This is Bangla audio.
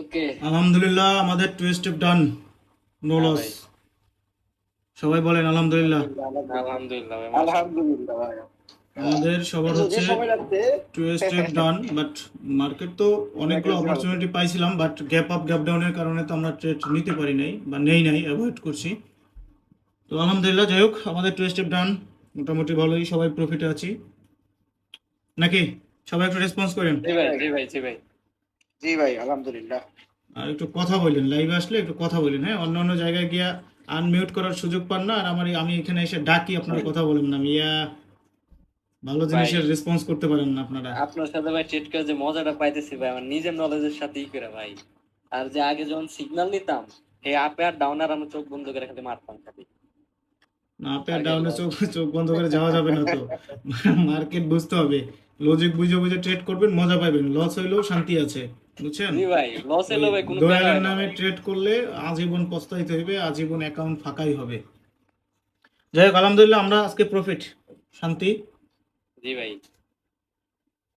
ওকে। আলহামদুলিল্লাহ আমাদের 2 স্টেপ ডান, নো হ্যাঁ লস। ভাই। সবাই বলেন আলহামদুলিল্লাহ। আলহামদুলিল্লাহ ভাই, মাশাআল্লাহ। আলহামদুলিল্লাহ ভাই। আমাদের সবার যদিও হচ্ছে সময় লাগছে। 2 স্টেপ ডান, বাট মার্কেট তো অনেকগুলো প্যাকেজ ভালো ছিল। অপরচুনিটি পাইছিলাম, বাট গ্যাপ আপ গ্যাপ ডাউনের কারণে তো আমরা ট্রেড নিতে পারি নাই বা নেই নাই, অ্যাভয়েড করছি। তো আলহামদুলিল্লাহ, যাই হোক আমাদের 2 স্টেপ ডান, মোটামুটি ভালোই সবাই প্রফিটে আছি নাকি? সবাই একটু রেসপন্স করেন। জি ভাই, জি ভাই, জি ভাই। জি ভাই আলহামদুলিল্লাহ। আর একটু কথা বললেন, লাইভে আসলে একটু কথা বলেন, হ্যাঁ? অন্য অন্য জায়গায় গিয়া আনমিউট করার সুযোগ পান না, আর আমি এখানে এসে ডাকি, আপনারা কথা বলেন না মিয়া। ভালো ভাই জিনিসের রেসপন্স করতে পারেন না আপনারা। আপনার সাথে ভাই ট্রেড করে যে মজাটা পাইতেছি ভাই, আমার নিজের নলেজের সাথেই করে ভাই। আর যে আগে যখন সিগন্যাল নিতাম, এই আপে আর ডাউন আর আমি চোখ বন্ধ করে খালি মারতাম খালি। না, আপ আর আগে ডাউনে লস। চোখ চোখ বন্ধ করে যাওয়া যাবে না তো। মার্কেট বুঝতে হবে, লজিক বুঝে বুঝে ট্রেড করবেন, মজা পাবেন, লস হইলেও শান্তি আছে, বুঝছেন? জি ভাই, লস ওই এলো ভাই কোনো প্যারা দয়ালের হয় না নামে ভাই। ট্রেড করলে আজীবন পস্তাইতে হইবে, আজীবন অ্যাকাউন্ট ফাঁকাই হবে। যাই হোক আলহামদুলিল্লাহ, আমরা আজকে প্রফিট, শান্তি। জি ভাই।